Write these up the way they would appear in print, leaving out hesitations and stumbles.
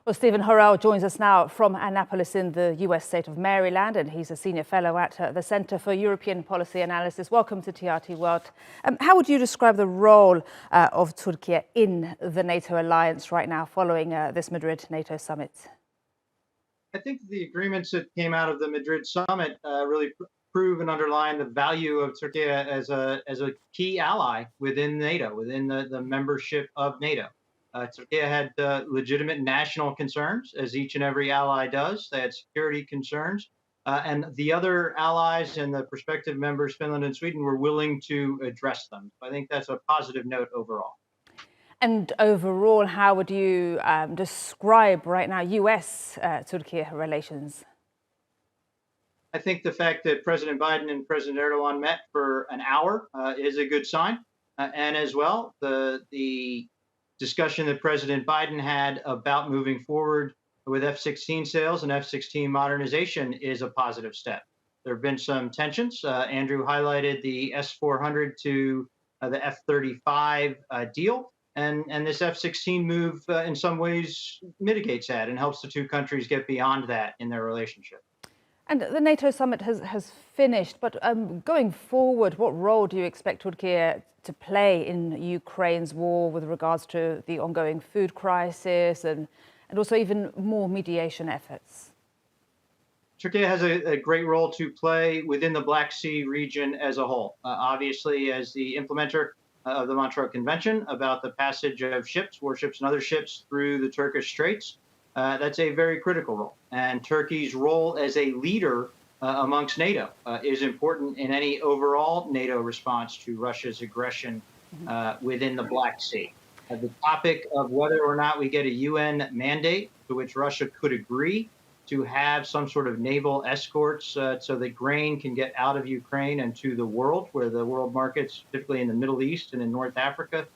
Well, Stephen Horrell joins us now from Annapolis in the US state of Maryland, and he's a senior fellow at the Center for European Policy Analysis. Welcome to TRT World. How would you describe the role of Turkey in the NATO alliance right now following this Madrid NATO summit? I think the agreements that came out of the Madrid summit really prove and underline the value of Turkey as a key ally within NATO, within the membership of NATO. Turkey had legitimate national concerns, as each and every ally does. They had security concerns. And the other allies and the prospective members, Finland and Sweden, were willing to address them. I think that's a positive note overall. And overall, how would you describe right now US-Turkey relations? I think the fact that President Biden and President Erdogan met for an hour is a good sign. And as well, the discussion that President Biden had about moving forward with F-16 sales and F-16 modernization is a positive step. There have been some tensions. Andrew highlighted the S-400 to the F-35 deal. And this F-16 move in some ways mitigates that and helps the two countries get beyond that in their relationship. And the NATO summit has finished, but going forward, what role do you expect Turkey to play in Ukraine's war with regards to the ongoing food crisis and also even more mediation efforts? Turkey has a great role to play within the Black Sea region as a whole. Obviously, as the implementer of the Montreux Convention about the passage of ships, warships and other ships through the Turkish Straits, that's a very critical role. And Turkey's role as a leader amongst NATO is important in any overall NATO response to Russia's aggression within the Black Sea. The topic of whether or not we get a UN mandate to which Russia could agree to have some sort of naval escorts so that grain can get out of Ukraine and to the world, where the world markets, particularly in the Middle East and in North Africa,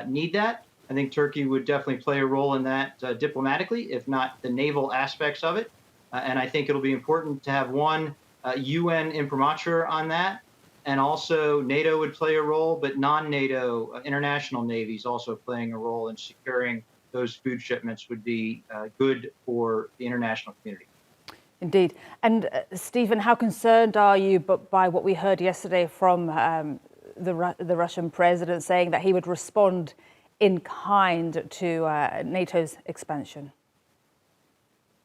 need that. I think Turkey would definitely play a role in that diplomatically, if not the naval aspects of it. And I think it'll be important to have one UN imprimatur on that. And also NATO would play a role, but non-NATO international navies also playing a role in securing those food shipments would be good for the international community. Indeed. And Stephen, how concerned are you by what we heard yesterday from the Russian president saying that he would respond in kind to NATO's expansion?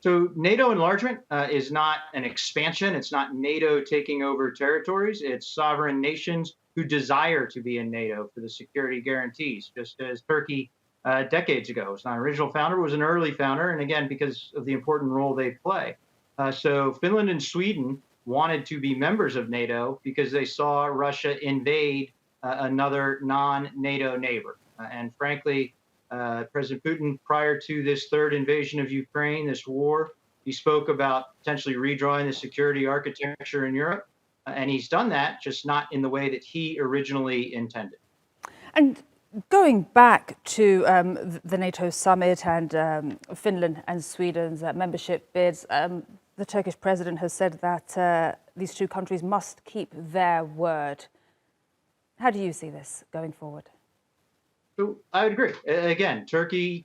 So NATO enlargement is not an expansion. It's not NATO taking over territories. It's sovereign nations who desire to be in NATO for the security guarantees, just as Turkey decades ago was not an original founder, was an early founder, and again, because of the important role they play. So Finland and Sweden wanted to be members of NATO because they saw Russia invade another non-NATO neighbor. And frankly, President Putin, prior to this third invasion of Ukraine, this war, he spoke about potentially redrawing the security architecture in Europe. And he's done that, just not in the way that he originally intended. And going back to the NATO summit and Finland and Sweden's membership bids, the Turkish president has said that these two countries must keep their word. How do you see this going forward? So I would agree. Again, Turkey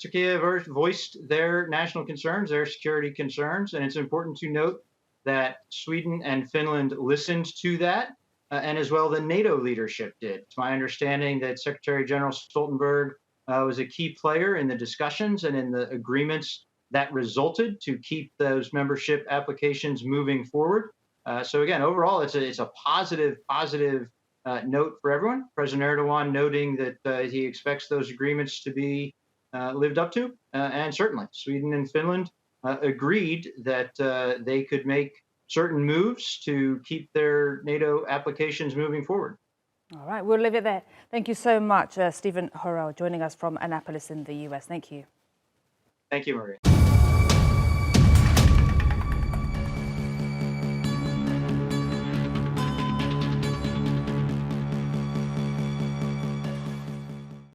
voiced their national concerns, their security concerns, and it's important to note that Sweden and Finland listened to that, and as well the NATO leadership did. It's my understanding that Secretary General Stoltenberg was a key player in the discussions and in the agreements that resulted to keep those membership applications moving forward. So again, overall, it's a positive note for everyone. President Erdogan noting that he expects those agreements to be lived up to. And certainly Sweden and Finland agreed that they could make certain moves to keep their NATO applications moving forward. All right, we'll leave it there. Thank you so much, Stephen Horrell, joining us from Annapolis in the US. Thank you. Thank you, Maria.